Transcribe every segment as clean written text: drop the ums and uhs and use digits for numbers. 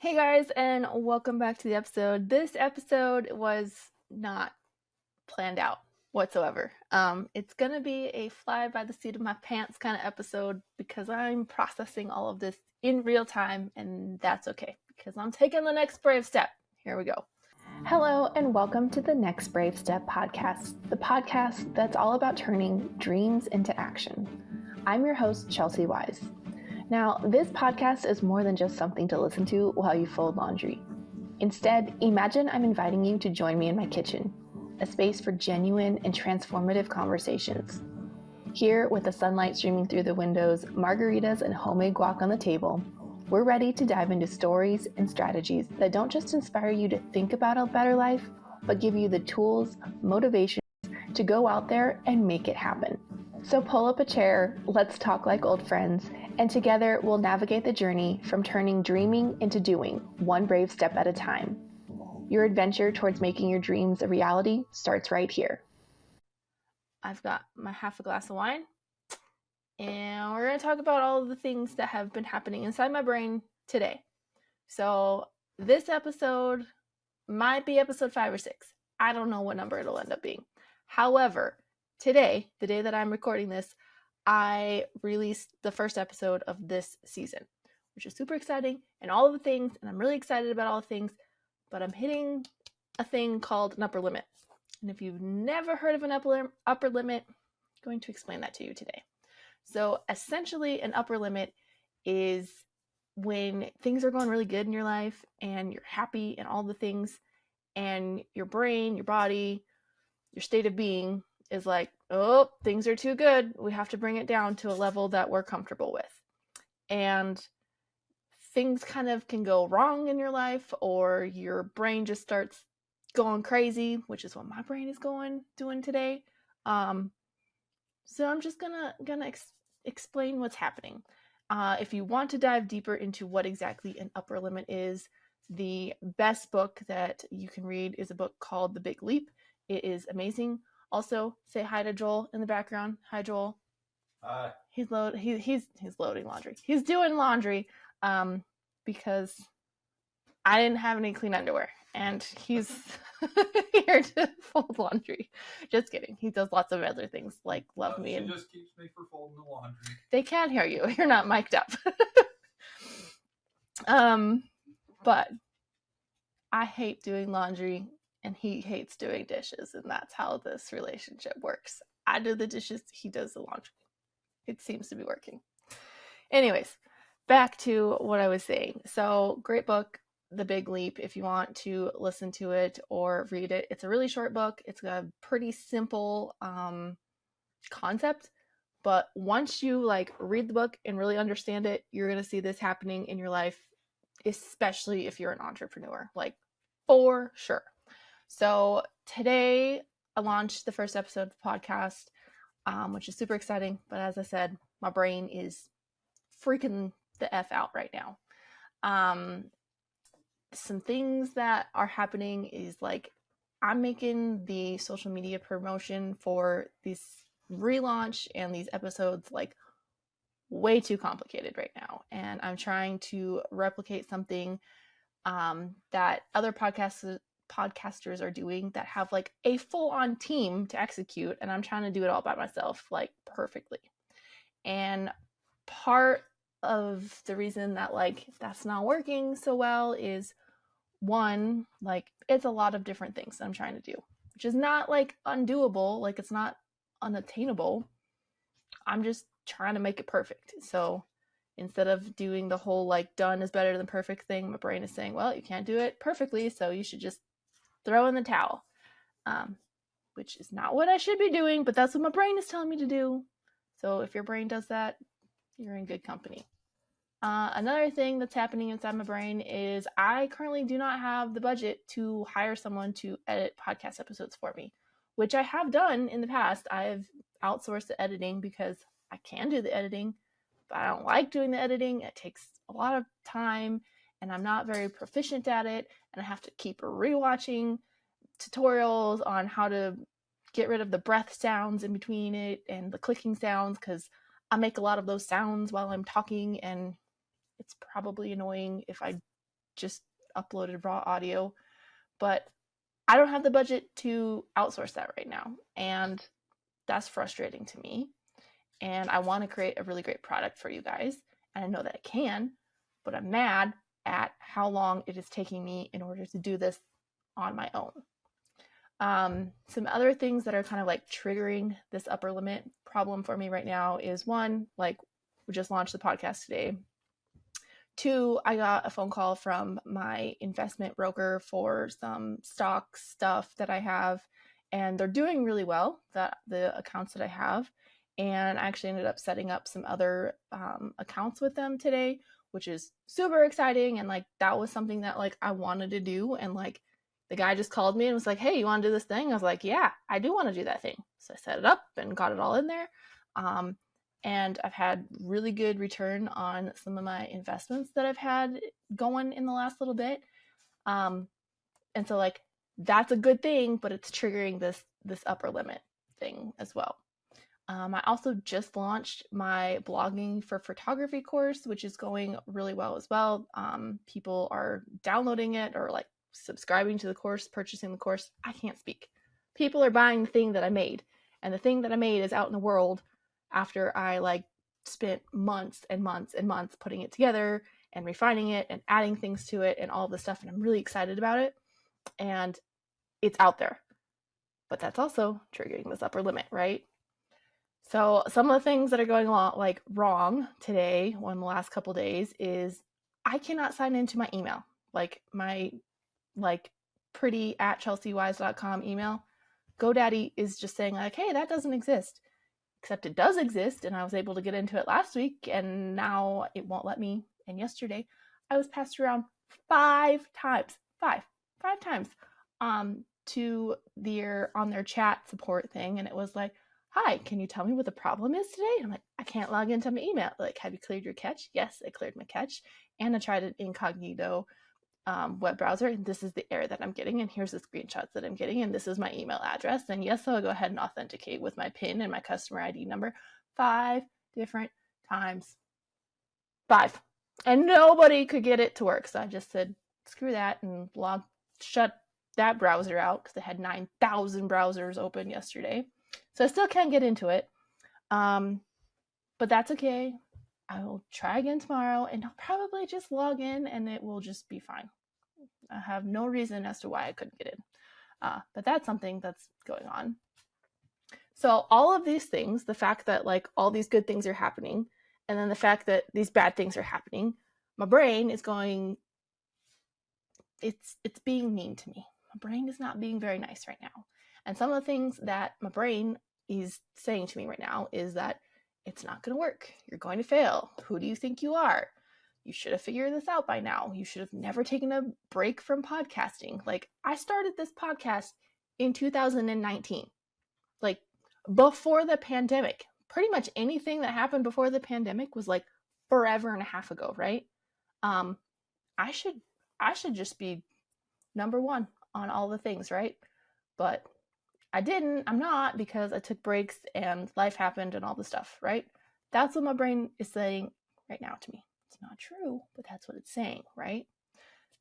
Hey guys, and welcome back to the episode. This episode was not planned out whatsoever. It's gonna be a fly by the seat of my pants kind of episode because I'm processing all of this in real time, and that's okay because I'm taking the next brave step. Here we go. Hello, and welcome to the Next Brave Step podcast, the podcast that's all about turning dreams into action. I'm your host, Chelsy Wise. Now, this podcast is more than just something to listen to while you fold laundry. Instead, imagine I'm inviting you to join me in my kitchen, a space for genuine and transformative conversations. Here, with the sunlight streaming through the windows, margaritas and homemade guac on the table, we're ready to dive into stories and strategies that don't just inspire you to think about a better life, but give you the tools, motivations to go out there and make it happen. So pull up a chair, let's talk like old friends, and together we'll navigate the journey from turning dreaming into doing, one brave step at a time. Your adventure towards making your dreams a reality starts right here. I've got my half a glass of wine, and we're going to talk about all of the things that have been happening inside my brain today. So this episode might be episode 5 or 6. I don't know what number it'll end up being. However, today, the day that I'm recording this, I released the first episode of this season, which is super exciting and all of the things, and I'm really excited about all the things, but I'm hitting a thing called an upper limit. And if you've never heard of an upper limit, I'm going to explain that to you today. So essentially, an upper limit is when things are going really good in your life and you're happy and all the things, and your brain, your body, your state of being is like, oh, things are too good. We have to bring it down to a level that we're comfortable with. And things kind of can go wrong in your life, or your brain just starts going crazy, which is what my brain is doing today. So I'm just gonna explain what's happening. If you want to dive deeper into what exactly an upper limit is, the best book that you can read is a book called The Big Leap. It is amazing. Also, say hi to Joel in the background. Hi, Joel. Hi. He's loading laundry. He's doing laundry because I didn't have any clean underwear, and he's here to fold laundry. Just kidding. He does lots of other things like love me. She just keeps me for folding the laundry. They can't hear you. You're not mic'd up. But I hate doing laundry, and he hates doing dishes, and that's how this relationship works. I do the dishes, he does the laundry. It seems to be working. Anyways, back to what I was saying. So, great book, The Big Leap, if you want to listen to it or read it. It's a really short book. It's a pretty simple concept, but once you read the book and really understand it, you're going to see this happening in your life, especially if you're an entrepreneur, for sure. So today I launched the first episode of the podcast, which is super exciting. But as I said, my brain is freaking the F out right now. Some things that are happening is I'm making the social media promotion for this relaunch and these episodes way too complicated right now. And I'm trying to replicate something that other podcasters are doing that have a full-on team to execute, and I'm trying to do it all by myself perfectly. And part of the reason that that's not working so well is, one, it's a lot of different things that I'm trying to do, which is not undoable, it's not unattainable. I'm just trying to make it perfect. So instead of doing the whole done is better than perfect thing, my brain is saying, well, you can't do it perfectly, so you should just throw in the towel, which is not what I should be doing, but that's what my brain is telling me to do. So if your brain does that, you're in good company. Another thing that's happening inside my brain is I currently do not have the budget to hire someone to edit podcast episodes for me, which I have done in the past. I have outsourced the editing because I can do the editing, but I don't like doing the editing. It takes a lot of time, and I'm not very proficient at it, and I have to keep rewatching tutorials on how to get rid of the breath sounds in between it and the clicking sounds, because I make a lot of those sounds while I'm talking, and it's probably annoying if I just uploaded raw audio, but I don't have the budget to outsource that right now. And that's frustrating to me. And I want to create a really great product for you guys. And I know that I can, but I'm mad at how long it is taking me in order to do this on my own. Some other things that are kind of like triggering this upper limit problem for me right now is one, like we just launched the podcast today. Two, I got a phone call from my investment broker for some stock stuff that I have, and they're doing really well, the accounts that I have. And I actually ended up setting up some other accounts with them today, which is super exciting. And like that was something that like I wanted to do. And like the guy just called me and was like, "Hey, you want to do this thing?" I was like, "Yeah, I do want to do that thing." So I set it up and got it all in there. And I've had really good return on some of my investments that I've had going in the last little bit. And so like that's a good thing, but it's triggering this upper limit thing as well. I also just launched my blogging for photography course, which is going really well as well. People are downloading it or like subscribing to the course, purchasing the course. I can't speak. People are buying the thing that I made, and the thing that I made is out in the world after I like spent months and months and months putting it together and refining it and adding things to it and all this stuff. And I'm really excited about it. And it's out there. But that's also triggering this upper limit, right? So some of the things that are going on like wrong today, or in the last couple days, is I cannot sign into my email. Like my pretty at chelseywise.com email. GoDaddy is just saying like, "Hey, that doesn't exist." Except it does exist, and I was able to get into it last week, and now it won't let me. And yesterday, I was passed around five times, five times, to their chat support thing, and it was like, "Hi, can you tell me what the problem is today?" And I'm like, "I can't log into my email." Like, "Have you cleared your cache?" Yes, I cleared my cache, and I tried an incognito web browser, and this is the error that I'm getting, and here's the screenshots that I'm getting, and this is my email address, and yes, I'll go ahead and authenticate with my PIN and my customer ID number 5 different times. 5. And nobody could get it to work, so I just said, screw that, and shut that browser out, because I had 9,000 browsers open yesterday. So I still can't get into it, but that's okay. I will try again tomorrow, and I'll probably just log in, and it will just be fine. I have no reason as to why I couldn't get in. But that's something that's going on. So all of these things, the fact that like all these good things are happening, and then the fact that these bad things are happening, my brain is going, it's being mean to me. My brain is not being very nice right now. And some of the things that my brain is saying to me right now is that it's not going to work. You're going to fail. Who do you think you are? You should have figured this out by now. You should have never taken a break from podcasting. Like, I started this podcast in 2019, like before the pandemic. Pretty much anything that happened before the pandemic was like forever and a half ago, right? I should just be number one on all the things, right? But I didn't. I'm not, because I took breaks and life happened and all the stuff, right? That's what my brain is saying right now to me. It's not true, but that's what it's saying, right?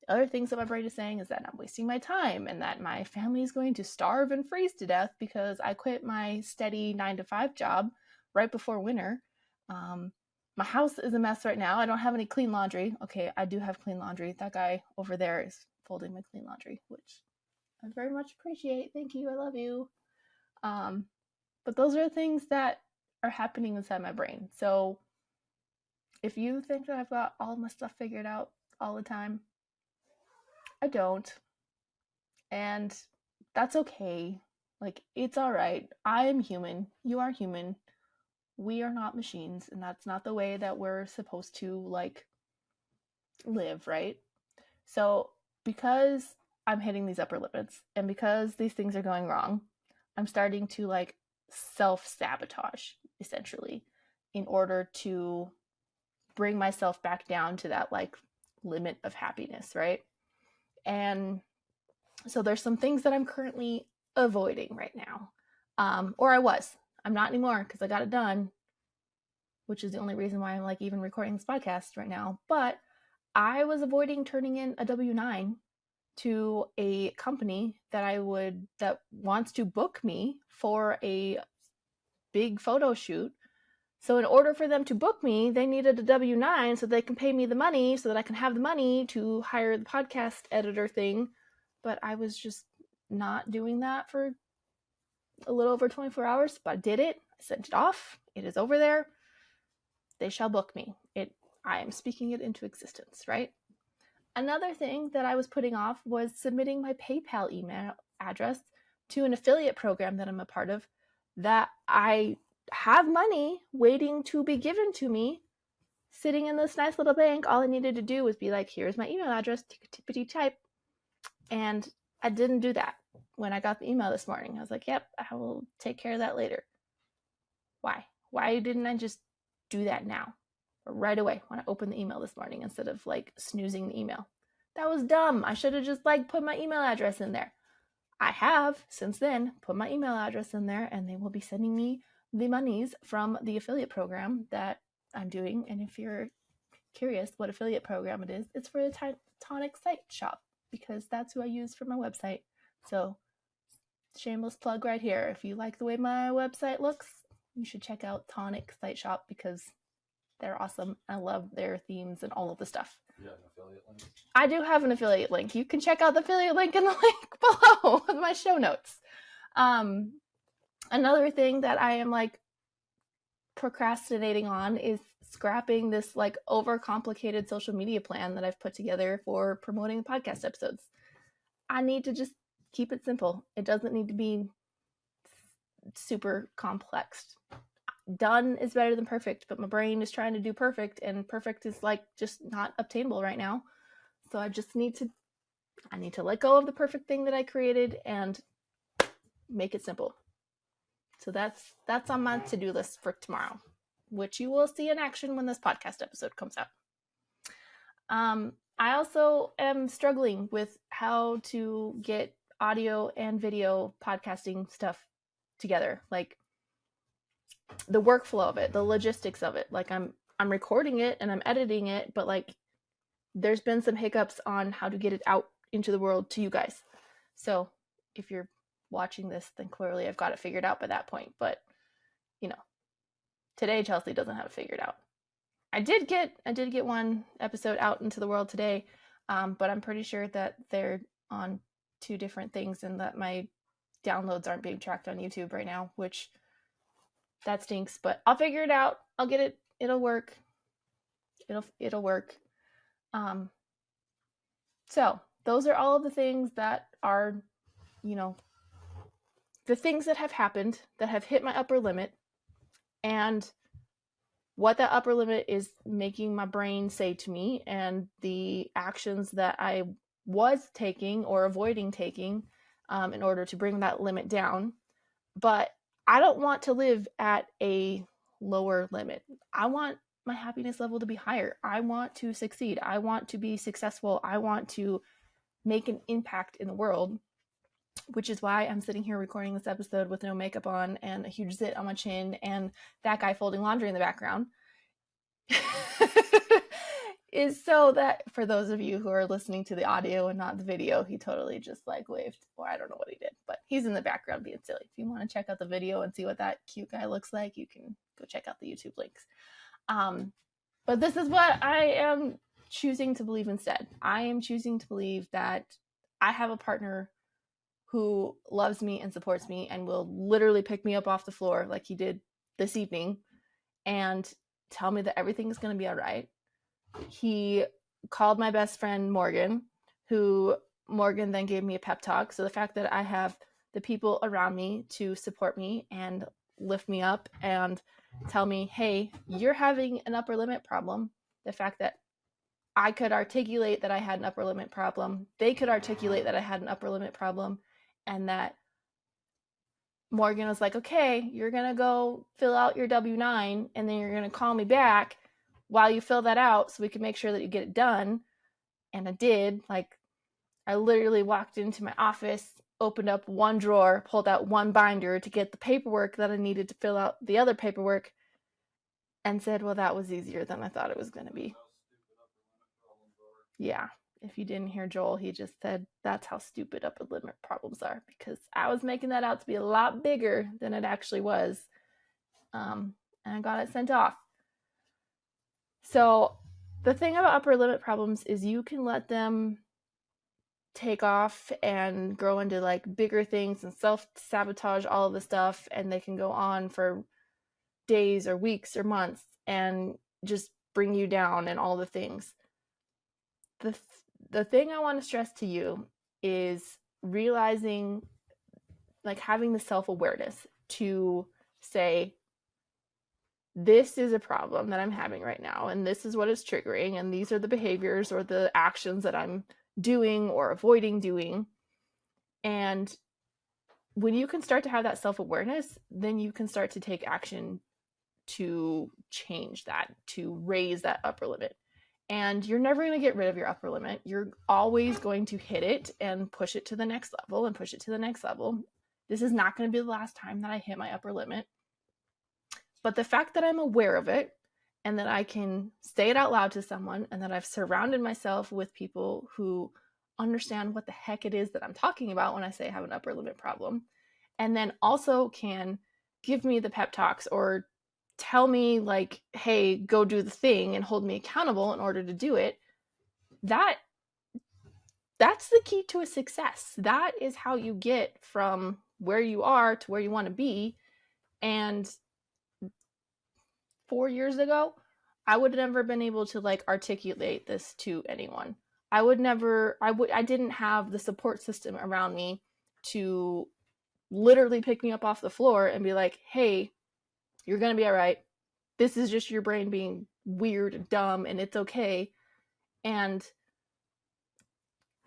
The other things that my brain is saying is that I'm wasting my time and that my family is going to starve and freeze to death because I quit my steady 9 to 5 job right before winter. My house is a mess right now. I don't have any clean laundry. Okay, I do have clean laundry. That guy over there is folding my clean laundry, which I very much appreciate. Thank you. I love you. But those are things that are happening inside my brain. So if you think that I've got all my stuff figured out all the time, I don't. And that's okay. Like, it's all right. I am human. You are human. We are not machines, and that's not the way that we're supposed to like live, right? So because I'm hitting these upper limits and because these things are going wrong, I'm starting to like self-sabotage essentially in order to bring myself back down to that like limit of happiness, right? And so there's some things that I'm currently avoiding right now. Or I was. I'm not anymore because I got it done, which is the only reason why I'm like even recording this podcast right now. But I was avoiding turning in a W-9 to a company that wants to book me for a big photo shoot. So in order for them to book me, they needed a W-9 so they can pay me the money so that I can have the money to hire the podcast editor thing. But I was just not doing that for a little over 24 hours, but I did it. I sent it off. It is over there. They shall book me. I am speaking it into existence, right? Another thing that I was putting off was submitting my PayPal email address to an affiliate program that I'm a part of that I have money waiting to be given to me sitting in this nice little bank. All I needed to do was be like, here's my email address, tippity type. And I didn't do that when I got the email this morning. I was like, yep, I will take care of that later. Why? Why didn't I just do that now? Or right away when I opened the email this morning instead of like snoozing the email? That was dumb. I should have just like put my email address in there. I have since then put my email address in there, and they will be sending me the monies from the affiliate program that I'm doing. And if you're curious what affiliate program it is, it's for the Tonic site shop, because that's who I use for my website. So shameless plug right here. If you like the way my website looks, you should check out Tonic site shop because they're awesome. I love their themes and all of the stuff. You have an affiliate link? I do have an affiliate link. You can check out the affiliate link in the link below in my show notes. Another thing that I am like procrastinating on is scrapping this like overcomplicated social media plan that I've put together for promoting the podcast episodes. I need to just keep it simple. It doesn't need to be super complex. Done is better than perfect, but my brain is trying to do perfect, and perfect is like just not obtainable right now. So I need to let go of the perfect thing that I created and make it simple. So that's on my to-do list for tomorrow, which you will see in action when this podcast episode comes out. I also am struggling with how to get audio and video podcasting stuff together, like the workflow of it, the logistics of it. Like I'm recording it and I'm editing it, but like there's been some hiccups on how to get it out into the world to you guys. So if you're watching this, then clearly I've got it figured out by that point. But you know, today Chelsy doesn't have it figured out. I did get one episode out into the world today, but I'm pretty sure that they're on two different things and that my downloads aren't being tracked on YouTube right now, which that stinks. But I'll figure it out. I'll get it. It'll work. It'll work. So those are all of the things that are, the things that have happened that have hit my upper limit, and what that upper limit is making my brain say to me, and the actions that I was taking or avoiding taking in order to bring that limit down. But I don't want to live at a lower limit. I want my happiness level to be higher. I want to succeed. I want to be successful. I want to make an impact in the world, which is why I'm sitting here recording this episode with no makeup on and a huge zit on my chin and that guy folding laundry in the background. Is so that for those of you who are listening to the audio and not the video, he totally just like waved, or I don't know what he did, but he's in the background being silly. If you want to check out the video and see what that cute guy looks like, you can go check out the YouTube links. But this is what I am choosing to believe instead. I am choosing to believe that I have a partner who loves me and supports me and will literally pick me up off the floor like he did this evening and tell me that everything is going to be all right. He called my best friend Morgan, who Morgan then gave me a pep talk. So the fact that I have the people around me to support me and lift me up and tell me, hey, you're having an upper limit problem. The fact that I could articulate that I had an upper limit problem, they could articulate that I had an upper limit problem, and that Morgan was like, okay, you're going to go fill out your W-9 and then you're going to call me back while you fill that out so we can make sure that you get it done. And I did. Like, I literally walked into my office, opened up one drawer, pulled out one binder to get the paperwork that I needed to fill out the other paperwork, and said, well, that was easier than I thought it was going to be. Yeah. If you didn't hear Joel, he just said that's how stupid upper limit problems are, because I was making that out to be a lot bigger than it actually was. And I got it sent off. So the thing about upper limit problems is you can let them take off and grow into like bigger things and self-sabotage all of the stuff, and they can go on for days or weeks or months and just bring you down and all the things. The thing I want to stress to you is realizing, like, having the self-awareness to say, this is a problem that I'm having right now, and this is what is triggering, and these are the behaviors or the actions that I'm doing or avoiding doing. And when you can start to have that self-awareness, then you can start to take action to change that, to raise that upper limit. And you're never going to get rid of your upper limit. You're always going to hit it and push it to the next level and push it to the next level. This is not going to be the last time that I hit my upper limit. But the fact that I'm aware of it and that I can say it out loud to someone, and that I've surrounded myself with people who understand what the heck it is that I'm talking about when I say I have an upper limit problem, and then also can give me the pep talks or tell me, like, hey, go do the thing, and hold me accountable in order to do it, that's the key to a success. That is how you get from where you are to where you want to be. And 4 years ago, I would have never been able to like articulate this to anyone. I didn't have the support system around me to literally pick me up off the floor and be like, hey, you're going to be all right. This is just your brain being weird and dumb, and it's okay. And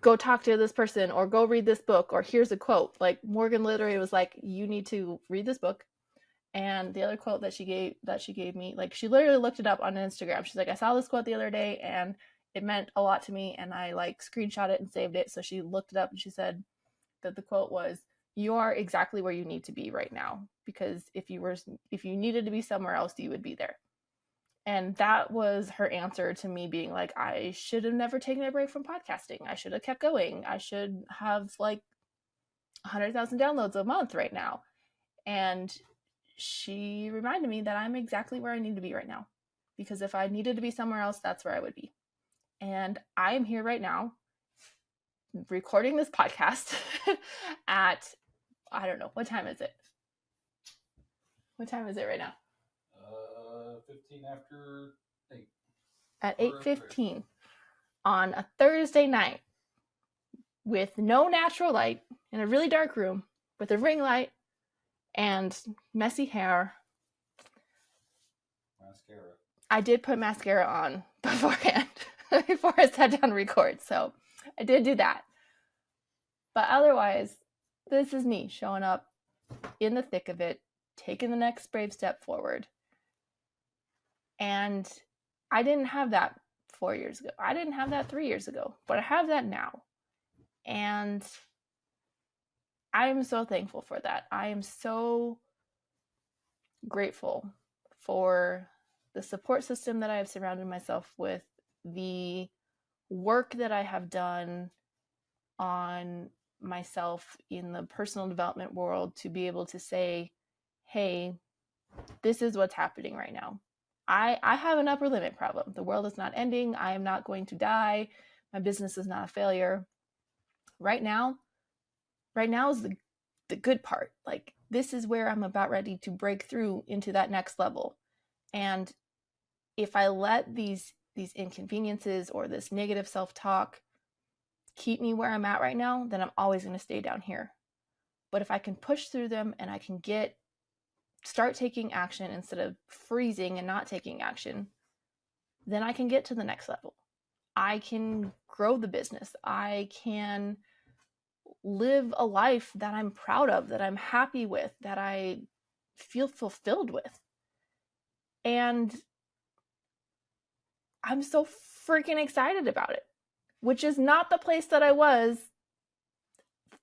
go talk to this person, or go read this book, or here's a quote. Like, Morgan literally was like, you need to read this book. And the other quote that she gave me, like, she literally looked it up on Instagram. She's like, I saw this quote the other day and it meant a lot to me, and I like screenshot it and saved it. So she looked it up and she said that the quote was, you are exactly where you need to be right now, because if you needed to be somewhere else, you would be there. And that was her answer to me being like, I should have never taken a break from podcasting. I should have kept going. I should have like 100,000 downloads a month right now. And she reminded me that I'm exactly where I need to be right now, because if I needed to be somewhere else, that's where I would be. And I'm here right now recording this podcast at, I don't know, what time is it? What time is it right now? 15 after 8. At 8:15 on a Thursday night with no natural light in a really dark room with a ring light and messy hair. Mascara. I did put mascara on beforehand before I sat down to record, so I did do that. But otherwise, this is me showing up in the thick of it, taking the next brave step forward. And I didn't have that 4 years ago. I didn't have that 3 years ago, but I have that now. And I am so thankful for that. I am so grateful for the support system that I have surrounded myself with, the work that I have done on myself in the personal development world to be able to say, hey, this is what's happening right now. I have an upper limit problem. The world is not ending. I am not going to die. My business is not a failure. Right now is the good part. Like, this is where I'm about ready to break through into that next level. And if I let these inconveniences or this negative self-talk keep me where I'm at right now, then I'm always going to stay down here. But if I can push through them and I can start taking action instead of freezing and not taking action, then I can get to the next level. I can grow the business. I can live a life that I'm proud of, that I'm happy with, that I feel fulfilled with. And I'm so freaking excited about it, which is not the place that I was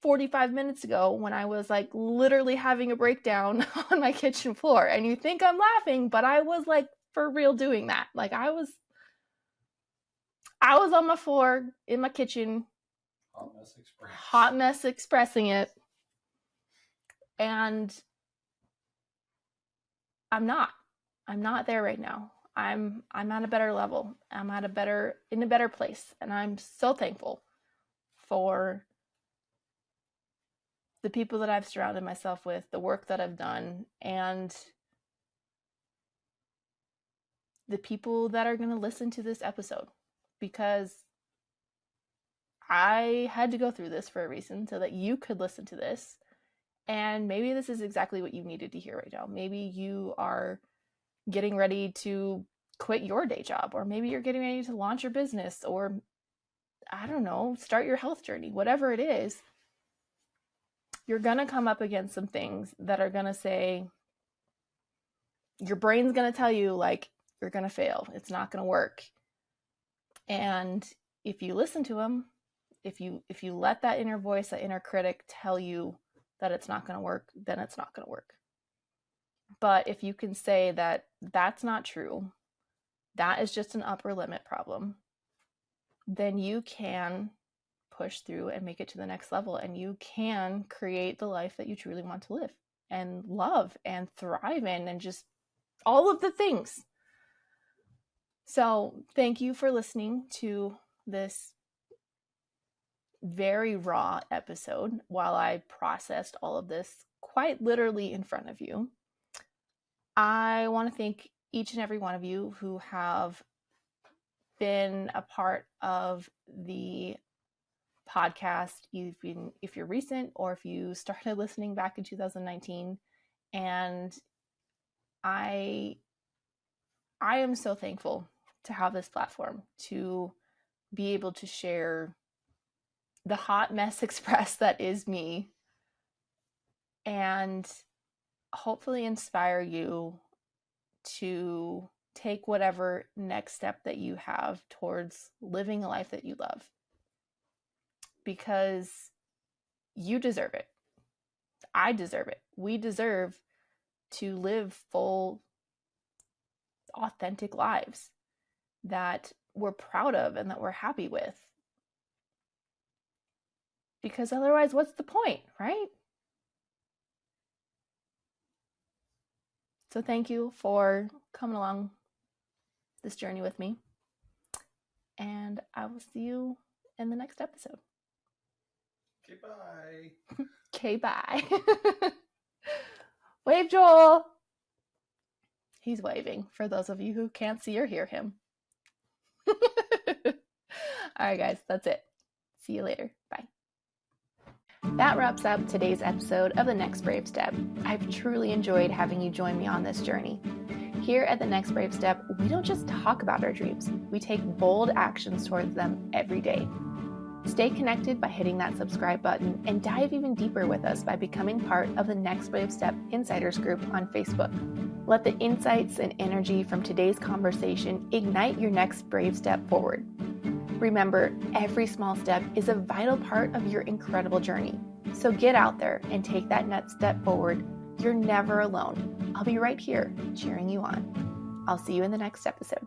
45 minutes ago when I was like literally having a breakdown on my kitchen floor. And you think I'm laughing, but I was like for real doing that. Like, I I was on my floor in my kitchen, hot mess expressing it, and I'm not there right now. I'm at a better level. I'm in a better place, and I'm so thankful for the people that I've surrounded myself with, the work that I've done, and the people that are going to listen to this episode, because I had to go through this for a reason so that you could listen to this. And maybe this is exactly what you needed to hear right now. Maybe you are getting ready to quit your day job, or maybe you're getting ready to launch your business, or I don't know, start your health journey. Whatever it is, you're going to come up against some things that are going to say, your brain's going to tell you like, you're going to fail. It's not going to work. And if you listen to them, if you let that inner voice, that inner critic tell you that it's not going to work, then it's not going to work. But if you can say that that's not true, that is just an upper limit problem, then you can push through and make it to the next level, and you can create the life that you truly want to live and love and thrive in, and just all of the things. So thank you for listening to this very raw episode while I processed all of this quite literally in front of you. I want to thank each and every one of you who have been a part of the podcast, even if you're recent or if you started listening back in 2019. And I am so thankful to have this platform, to be able to share the hot mess express that is me, and hopefully inspire you to take whatever next step that you have towards living a life that you love, because you deserve it. I deserve it. We deserve to live full, authentic lives that we're proud of and that we're happy with. Because otherwise, what's the point, right? So thank you for coming along this journey with me. And I will see you in the next episode. Okay, bye. Okay, bye. Wave, Joel. He's waving for those of you who can't see or hear him. All right, guys, that's it. See you later. Bye. That wraps up today's episode of The Next Brave Step. I've truly enjoyed having you join me on this journey. Here at The Next Brave Step, we don't just talk about our dreams, we take bold actions towards them every day. Stay connected by hitting that subscribe button, and dive even deeper with us by becoming part of the Next Brave Step Insiders group on Facebook. Let the insights and energy from today's conversation ignite your next brave step forward. Remember, every small step is a vital part of your incredible journey. So get out there and take that next step forward. You're never alone. I'll be right here cheering you on. I'll see you in the next episode.